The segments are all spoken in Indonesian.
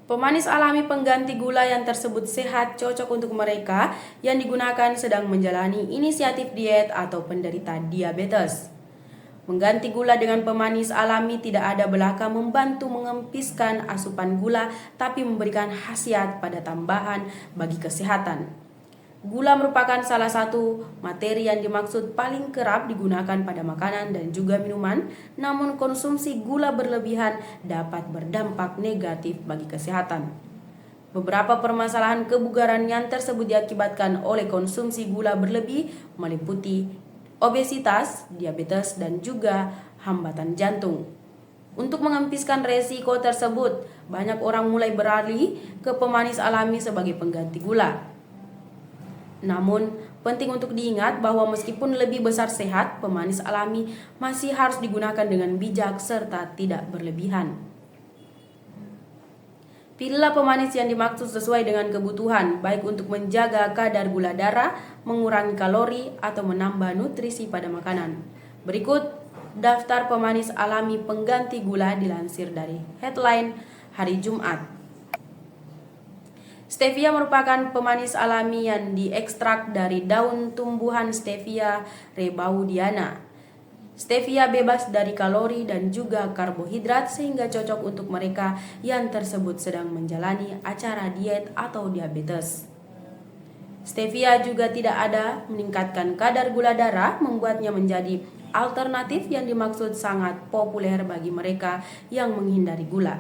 Pemanis alami pengganti gula yang tersebut sehat cocok untuk mereka yang digunakan sedang menjalani inisiatif diet atau penderita diabetes. Mengganti gula dengan pemanis alami tidak ada belaka membantu mengempiskan asupan gula, tapi memberikan khasiat pada tambahan bagi kesehatan. Gula merupakan salah satu materi yang dimaksud paling kerap digunakan pada makanan dan juga minuman, namun konsumsi gula berlebihan dapat berdampak negatif bagi kesehatan. Beberapa permasalahan kebugaran yang tersebut diakibatkan oleh konsumsi gula berlebih meliputi obesitas, diabetes, dan juga hambatan jantung. Untuk mengempiskan resiko tersebut, banyak orang mulai beralih ke pemanis alami sebagai pengganti gula. Namun, penting untuk diingat bahwa meskipun lebih besar sehat, pemanis alami masih harus digunakan dengan bijak serta tidak berlebihan. Pilihlah pemanis yang dimaksud sesuai dengan kebutuhan, baik untuk menjaga kadar gula darah, mengurangi kalori, atau menambah nutrisi pada makanan. Berikut daftar pemanis alami pengganti gula dilansir dari Headline hari Jumat. Stevia merupakan pemanis alami yang diekstrak dari daun tumbuhan Stevia rebaudiana. Stevia bebas dari kalori dan juga karbohidrat sehingga cocok untuk mereka yang tersebut sedang menjalani acara diet atau diabetes. Stevia juga tidak ada meningkatkan kadar gula darah, membuatnya menjadi alternatif yang dimaksud sangat populer bagi mereka yang menghindari gula.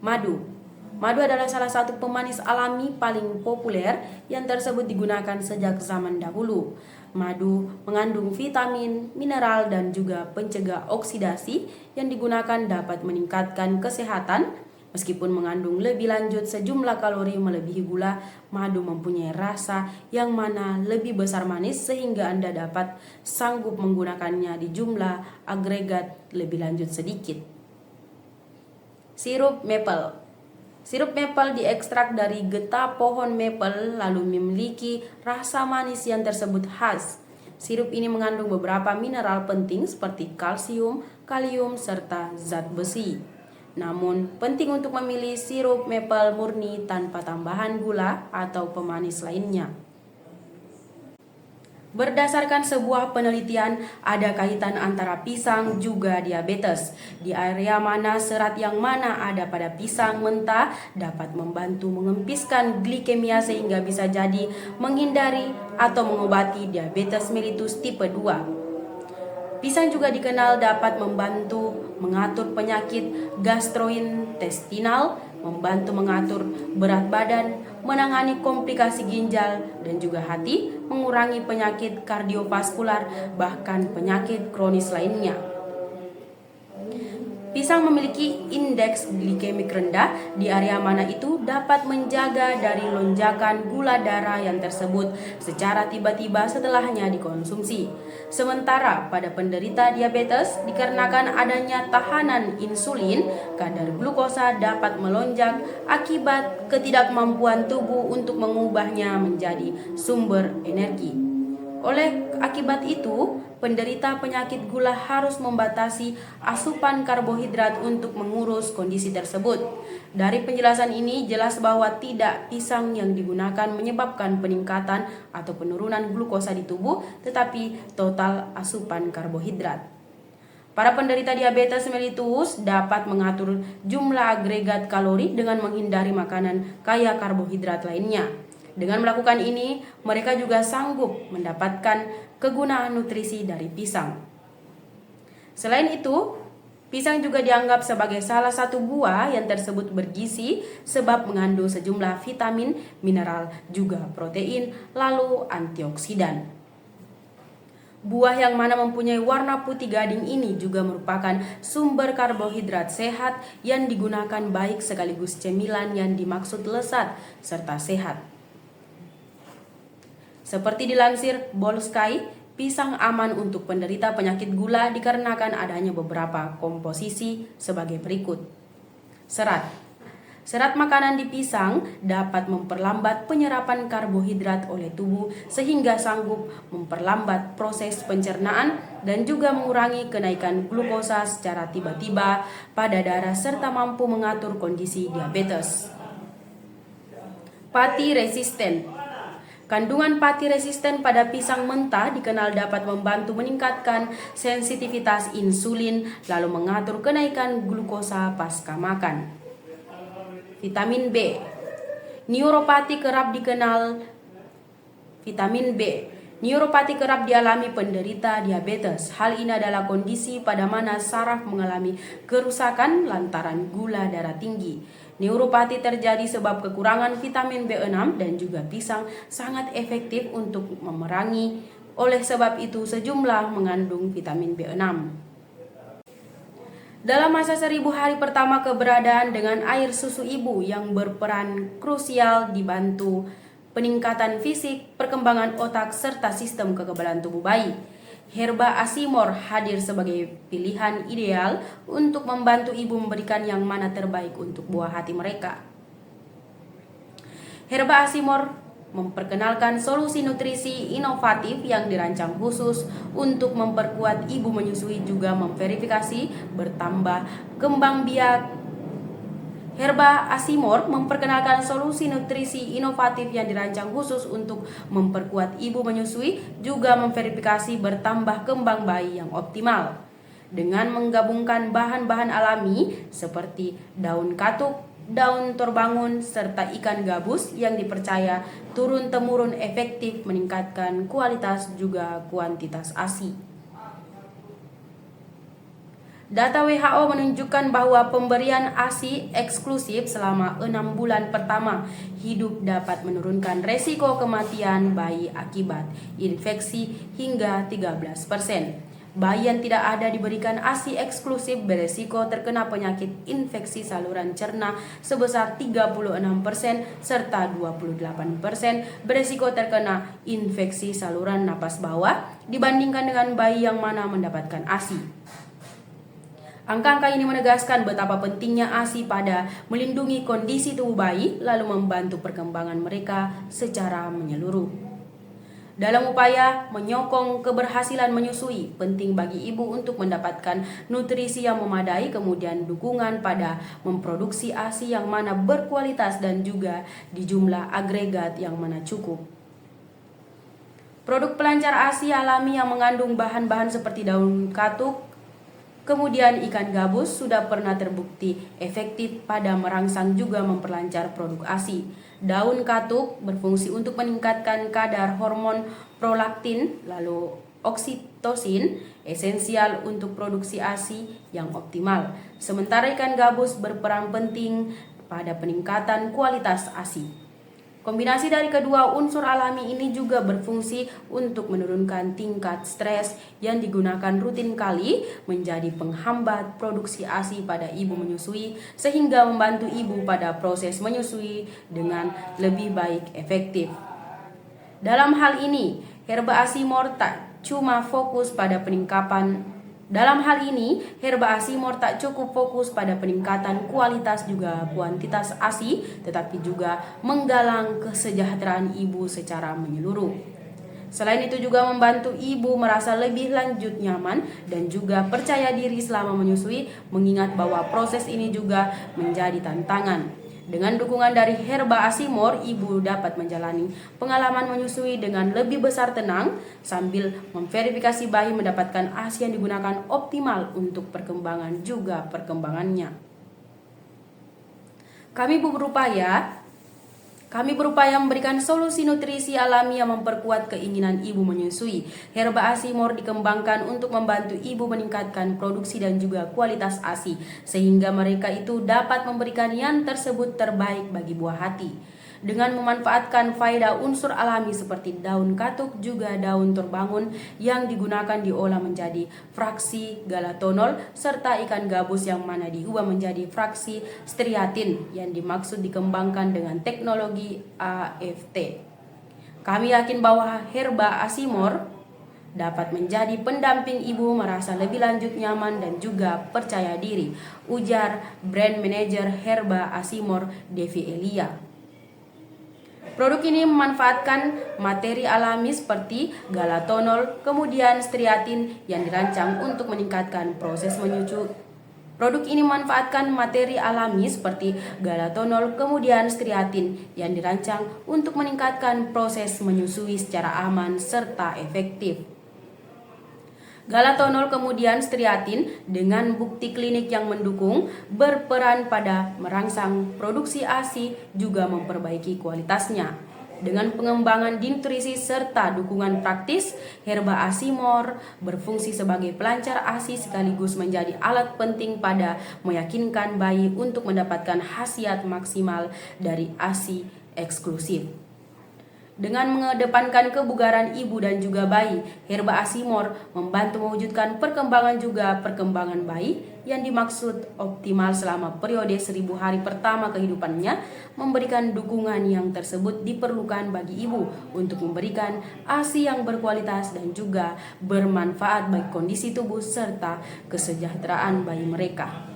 Madu adalah salah satu pemanis alami paling populer yang tersebut digunakan sejak zaman dahulu. Madu mengandung vitamin, mineral, dan juga pencegah oksidasi yang digunakan dapat meningkatkan kesehatan. Meskipun mengandung lebih lanjut sejumlah kalori melebihi gula, madu mempunyai rasa yang mana lebih besar manis sehingga Anda dapat sanggup menggunakannya di jumlah agregat lebih lanjut sedikit. Sirup maple. Sirup maple diekstrak dari getah pohon maple lalu memiliki rasa manis yang tersebut khas. Sirup ini mengandung beberapa mineral penting seperti kalsium, kalium, serta zat besi. Namun, penting untuk memilih sirup maple murni tanpa tambahan gula atau pemanis lainnya. Berdasarkan sebuah penelitian, ada kaitan antara pisang juga diabetes. Di area mana serat yang mana ada pada pisang mentah dapat membantu mengempiskan glikemia sehingga bisa jadi menghindari atau mengobati diabetes mellitus tipe 2. Pisang juga dikenal dapat membantu mengatur penyakit gastrointestinal, membantu mengatur berat badan, menangani komplikasi ginjal dan juga hati, mengurangi penyakit kardiovaskular, bahkan penyakit kronis lainnya. Pisang memiliki indeks glikemik rendah di area mana itu dapat menjaga dari lonjakan gula darah yang tersebut secara tiba-tiba setelahnya dikonsumsi. Sementara pada penderita diabetes, dikarenakan adanya tahanan insulin, kadar glukosa dapat melonjak akibat ketidakmampuan tubuh untuk mengubahnya menjadi sumber energi. Oleh akibat itu, penderita penyakit gula harus membatasi asupan karbohidrat untuk mengurus kondisi tersebut. Dari penjelasan ini jelas bahwa tidak pisang yang digunakan menyebabkan peningkatan atau penurunan glukosa di tubuh, tetapi total asupan karbohidrat. Para penderita diabetes mellitus dapat mengatur jumlah agregat kalori dengan menghindari makanan kaya karbohidrat lainnya. Dengan melakukan ini, mereka juga sanggup mendapatkan kegunaan nutrisi dari pisang. Selain itu, pisang juga dianggap sebagai salah satu buah yang tersebut bergizi sebab mengandung sejumlah vitamin, mineral, juga protein, lalu antioksidan. Buah yang mana mempunyai warna putih gading ini juga merupakan sumber karbohidrat sehat yang digunakan baik sekaligus cemilan yang dimaksud lezat serta sehat. Seperti dilansir Bolsky, pisang aman untuk penderita penyakit gula dikarenakan adanya beberapa komposisi sebagai berikut. Serat. Serat makanan di pisang dapat memperlambat penyerapan karbohidrat oleh tubuh sehingga sanggup memperlambat proses pencernaan dan juga mengurangi kenaikan glukosa secara tiba-tiba pada darah serta mampu mengatur kondisi diabetes. Pati resisten. Kandungan pati resisten pada pisang mentah dikenal dapat membantu meningkatkan sensitivitas insulin lalu mengatur kenaikan glukosa pasca makan. Vitamin B. Neuropati kerap dikenal vitamin B. Neuropati kerap dialami penderita diabetes. Hal ini adalah kondisi pada mana saraf mengalami kerusakan lantaran gula darah tinggi. Neuropati terjadi sebab kekurangan vitamin B6 dan juga pisang sangat efektif untuk memerangi. Oleh sebab itu sejumlah mengandung vitamin B6. Dalam masa 1000 hari pertama keberadaan dengan air susu ibu yang berperan krusial dibantu peningkatan fisik, perkembangan otak, serta sistem kekebalan tubuh bayi. Herba Asimor hadir sebagai pilihan ideal untuk membantu ibu memberikan yang mana terbaik untuk buah hati mereka. Herba Asimor memperkenalkan solusi nutrisi inovatif yang dirancang khusus untuk memperkuat ibu menyusui, juga memverifikasi bertambah kembang biak. Herba Asimor memperkenalkan solusi nutrisi inovatif yang dirancang khusus untuk memperkuat ibu menyusui, juga memverifikasi bertambah kembang bayi yang optimal. Dengan menggabungkan bahan-bahan alami seperti daun katuk, daun torbangun, serta ikan gabus yang dipercaya turun-temurun efektif meningkatkan kualitas juga kuantitas ASI. Data WHO menunjukkan bahwa pemberian ASI eksklusif selama 6 bulan pertama hidup dapat menurunkan resiko kematian bayi akibat infeksi hingga 13%. Bayi yang tidak ada diberikan ASI eksklusif beresiko terkena penyakit infeksi saluran cerna sebesar 36% serta 28% beresiko terkena infeksi saluran napas bawah dibandingkan dengan bayi yang mana mendapatkan ASI. Angka-angka ini menegaskan betapa pentingnya ASI pada melindungi kondisi tubuh bayi lalu membantu perkembangan mereka secara menyeluruh. Dalam upaya menyokong keberhasilan menyusui, penting bagi ibu untuk mendapatkan nutrisi yang memadai, kemudian dukungan pada memproduksi ASI yang mana berkualitas dan juga di jumlah agregat yang mana cukup. Produk pelancar ASI alami yang mengandung bahan-bahan seperti daun katuk, kemudian ikan gabus sudah pernah terbukti efektif pada merangsang juga memperlancar produk ASI. Daun katuk berfungsi untuk meningkatkan kadar hormon prolaktin, lalu oksitosin, esensial untuk produksi ASI yang optimal. Sementara ikan gabus berperan penting pada peningkatan kualitas ASI. Kombinasi dari kedua unsur alami ini juga berfungsi untuk menurunkan tingkat stres yang digunakan rutin kali menjadi penghambat produksi ASI pada ibu menyusui, sehingga membantu ibu pada proses menyusui dengan lebih baik efektif. Dalam hal ini, Herba Asimor tak cuma fokus pada Herba Asimor tak cukup fokus pada peningkatan kualitas juga kuantitas ASI, tetapi juga menggalang kesejahteraan ibu secara menyeluruh. Selain itu juga membantu ibu merasa lebih lanjut nyaman dan juga percaya diri selama menyusui, mengingat bahwa proses ini juga menjadi tantangan. Dengan dukungan dari Herba Asimor, ibu dapat menjalani pengalaman menyusui dengan lebih besar tenang sambil memverifikasi bayi mendapatkan ASI yang digunakan optimal untuk perkembangan juga perkembangannya. Kami berupaya memberikan solusi nutrisi alami yang memperkuat keinginan ibu menyusui. Herba Asimor dikembangkan untuk membantu ibu meningkatkan produksi dan juga kualitas ASI, sehingga mereka itu dapat memberikan yang tersebut terbaik bagi buah hati. Dengan memanfaatkan faedah unsur alami seperti daun katuk juga daun torbangun yang digunakan diolah menjadi fraksi galatonol serta ikan gabus yang mana diubah menjadi fraksi striatin yang dimaksud dikembangkan dengan teknologi AFT. Kami yakin bahwa Herba Asimor dapat menjadi pendamping ibu merasa lebih lanjut nyaman dan juga percaya diri, ujar Brand Manager Herba Asimor, Devi Elia. Produk ini memanfaatkan materi alami seperti galatonol, kemudian striatin yang dirancang untuk meningkatkan proses menyusu. Produk ini memanfaatkan materi alami seperti galatonol, kemudian striatin yang dirancang untuk meningkatkan proses menyusui secara aman serta efektif. Galatonol kemudian striatin dengan bukti klinik yang mendukung berperan pada merangsang produksi ASI juga memperbaiki kualitasnya. Dengan pengembangan nutrisi serta dukungan praktis, herba Asimor berfungsi sebagai pelancar ASI sekaligus menjadi alat penting pada meyakinkan bayi untuk mendapatkan khasiat maksimal dari ASI eksklusif. Dengan mengedepankan kebugaran ibu dan juga bayi, herba Asimor membantu mewujudkan perkembangan bayi yang dimaksud optimal selama periode 1000 hari pertama kehidupannya, memberikan dukungan yang tersebut diperlukan bagi ibu untuk memberikan ASI yang berkualitas dan juga bermanfaat bagi kondisi tubuh serta kesejahteraan bayi mereka.